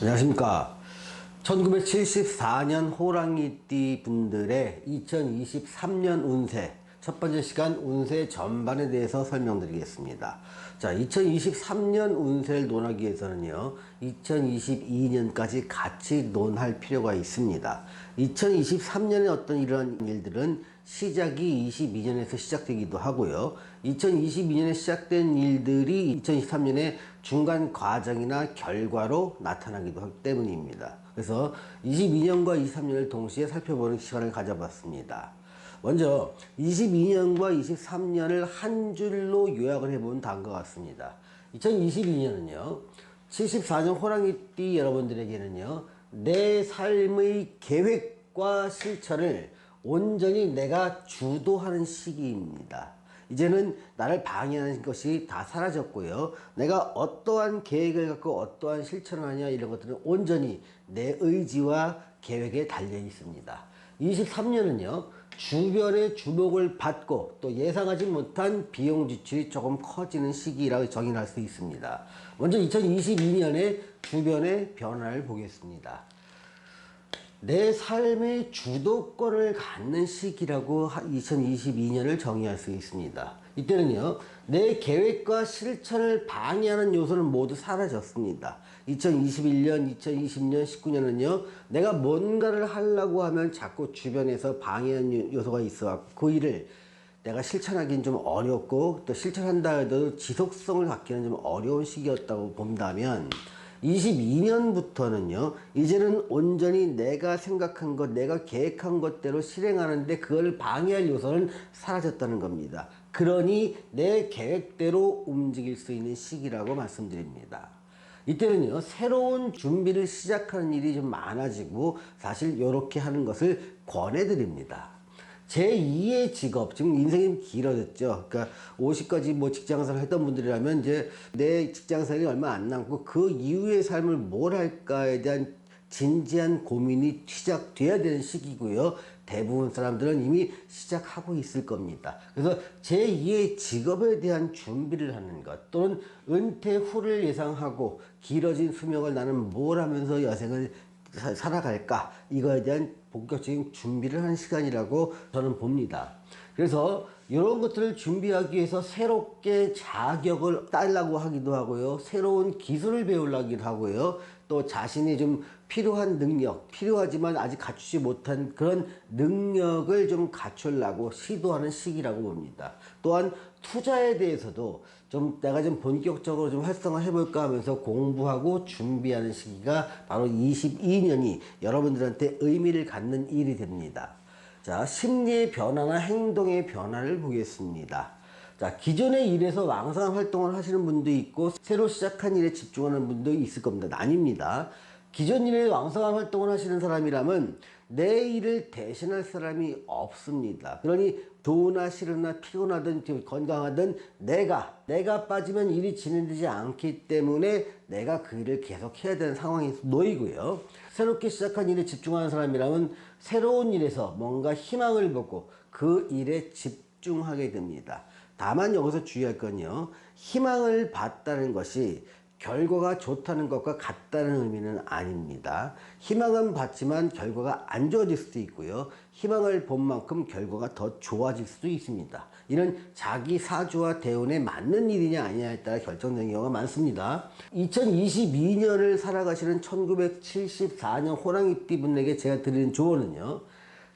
안녕하십니까. 1974년 호랑이띠 분들의 2023년 운세 첫 번째 시간 운세 전반에 대해서 설명드리겠습니다. 자, 2023년 운세를 논하기 위해서는요, 2022년까지 같이 논할 필요가 있습니다. 2023년에 어떤 이러한 일들은 시작이 22년에서 시작되기도 하고요. 2022년에 시작된 일들이 2023년에 중간 과정이나 결과로 나타나기도 하기 때문입니다. 그래서 22년과 23년을 동시에 살펴보는 시간을 가져봤습니다. 먼저 22년과 23년을 한 줄로 요약을 해보면 다음과 같습니다. 2022년은요, 74년 호랑이띠 여러분들에게는요, 내 삶의 계획과 실천을 온전히 내가 주도하는 시기입니다. 이제는 나를 방해하는 것이 다 사라졌고요. 내가 어떠한 계획을 갖고 어떠한 실천을 하냐, 이런 것들은 온전히 내 의지와 계획에 달려 있습니다. 23년은요, 주변의 주목을 받고 또 예상하지 못한 비용 지출이 조금 커지는 시기라고 정의할 수 있습니다. 먼저 2022년의 주변의 변화를 보겠습니다. 내 삶의 주도권을 갖는 시기라고 2022년을 정의할 수 있습니다. 이때는요, 내 계획과 실천을 방해하는 요소는 모두 사라졌습니다. 2021년, 2020년, 19년은요, 내가 뭔가를 하려고 하면 자꾸 주변에서 방해하는 요소가 있어 그 일을 내가 실천하기는 좀 어렵고, 또 실천한다 해도 지속성을 갖기는 좀 어려운 시기였다고 본다면, 22년부터는요, 이제는 온전히 내가 생각한 것, 내가 계획한 것대로 실행하는데 그걸 방해할 요소는 사라졌다는 겁니다. 그러니 내 계획대로 움직일 수 있는 시기라고 말씀드립니다. 이때는요, 새로운 준비를 시작하는 일이 좀 많아지고, 사실 이렇게 하는 것을 권해드립니다. 제2의 직업, 지금 인생이 길어졌죠. 그러니까 50까지 뭐 직장생활 했던 분들이라면 이제 내 직장생활이 얼마 안 남고 그 이후의 삶을 뭘 할까에 대한 진지한 고민이 시작돼야 되는 시기고요. 대부분 사람들은 이미 시작하고 있을 겁니다. 그래서 제2의 직업에 대한 준비를 하는 것, 또는 은퇴 후를 예상하고 길어진 수명을 나는 뭘 하면서 여생을 살아갈까, 이거에 대한 본격적인 준비를 하는 시간이라고 저는 봅니다. 그래서 이런 것들을 준비하기 위해서 새롭게 자격을 따려고 하기도 하고요, 새로운 기술을 배우려고 하고요, 또 자신이 좀 필요한 능력, 필요하지만 아직 갖추지 못한 그런 능력을 좀 갖추려고 시도하는 시기라고 봅니다. 또한 투자에 대해서도 좀 내가 좀 본격적으로 좀 활성화 해볼까 하면서 공부하고 준비하는 시기가 바로 22년이 여러분들한테 의미를 갖는 일이 됩니다. 자, 심리의 변화나 행동의 변화를 보겠습니다. 자, 기존의 일에서 왕성한 활동을 하시는 분도 있고 새로 시작한 일에 집중하는 분도 있을 겁니다. 나뉩니다. 기존 일에 왕성한 활동을 하시는 사람이라면 내 일을 대신할 사람이 없습니다. 그러니 좋으나 싫으나 피곤하든 건강하든 내가 빠지면 일이 진행되지 않기 때문에 내가 그 일을 계속 해야 되는 상황에 놓이고요. 새롭게 시작한 일에 집중하는 사람이라면 새로운 일에서 뭔가 희망을 보고 그 일에 집중하게 됩니다. 다만 여기서 주의할 건요, 희망을 봤다는 것이 결과가 좋다는 것과 같다는 의미는 아닙니다. 희망은 봤지만 결과가 안 좋아질 수도 있고요, 희망을 본 만큼 결과가 더 좋아질 수도 있습니다. 이는 자기 사주와 대운에 맞는 일이냐 아니냐에 따라 결정되는 경우가 많습니다. 2022년을 살아가시는 1974년 호랑이띠 분에게 제가 드리는 조언은요,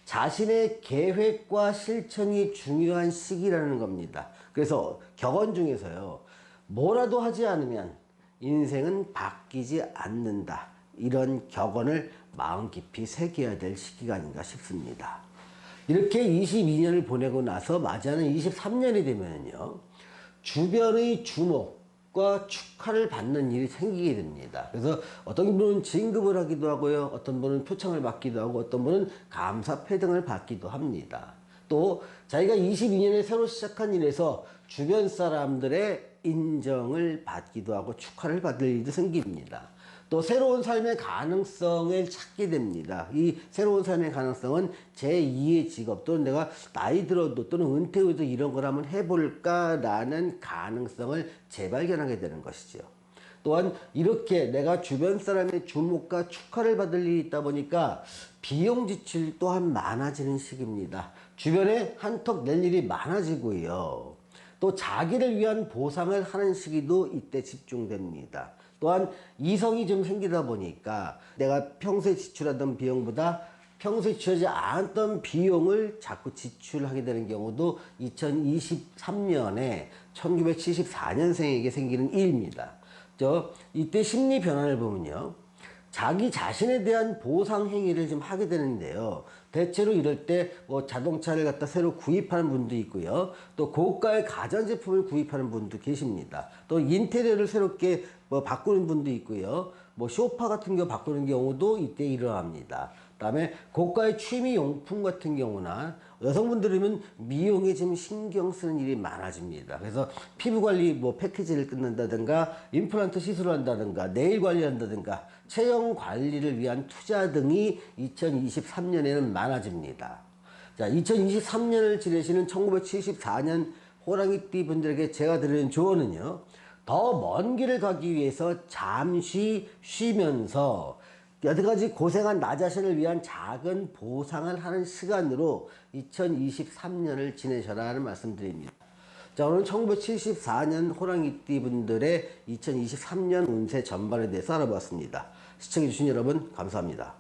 자신의 계획과 실천이 중요한 시기라는 겁니다. 그래서 격언 중에서요, 뭐라도 하지 않으면 인생은 바뀌지 않는다, 이런 격언을 마음 깊이 새겨야 될 시기가 아닌가 싶습니다. 이렇게 22년을 보내고 나서 맞이하는 23년이 되면요, 주변의 주목과 축하를 받는 일이 생기게 됩니다. 그래서 어떤 분은 진급을 하기도 하고요, 어떤 분은 표창을 받기도 하고, 어떤 분은 감사패등을 받기도 합니다. 또 자기가 22년에 새로 시작한 일에서 주변 사람들의 인정을 받기도 하고 축하를 받을 일도 생깁니다. 또 새로운 삶의 가능성을 찾게 됩니다. 이 새로운 삶의 가능성은 제2의 직업, 또는 내가 나이 들어도 또는 은퇴 후에도 이런 걸 한번 해볼까라는 가능성을 재발견하게 되는 것이죠. 또한 이렇게 내가 주변 사람의 주목과 축하를 받을 일이 있다 보니까 비용 지출 또한 많아지는 시기입니다. 주변에 한턱 낼 일이 많아지고요. 또 자기를 위한 보상을 하는 시기도 이때 집중됩니다. 또한 이성이 좀 생기다 보니까 내가 평소에 지출하던 비용보다 평소에 지출하지 않았던 비용을 자꾸 지출하게 되는 경우도 2023년에 1974년생에게 생기는 일입니다. 이때 심리 변화를 보면요. 자기 자신에 대한 보상 행위를 좀 하게 되는데요. 대체로 이럴 때 뭐 자동차를 갖다 새로 구입하는 분도 있고요. 또 고가의 가전제품을 구입하는 분도 계십니다. 또 인테리어를 새롭게 뭐 바꾸는 분도 있고요. 뭐 소파 같은 거 바꾸는 경우도 이때 일어납니다. 그다음에 고가의 취미 용품 같은 경우나 여성분들이면 미용에 좀 신경 쓰는 일이 많아집니다. 그래서 피부 관리 뭐 패키지를 끊는다든가 임플란트 시술을 한다든가 네일 관리를 한다든가 체형 관리를 위한 투자 등이 2023년에는 많아집니다. 자, 2023년을 지내시는 1974년 호랑이띠 분들에게 제가 드리는 조언은요. 더 먼 길을 가기 위해서 잠시 쉬면서 여태까지 고생한 나 자신을 위한 작은 보상을 하는 시간으로 2023년을 지내셔라 하는 말씀드립니다. 자, 오늘 1974년 호랑이띠 분들의 2023년 운세 전반에 대해서 알아보았습니다. 시청해주신 여러분 감사합니다.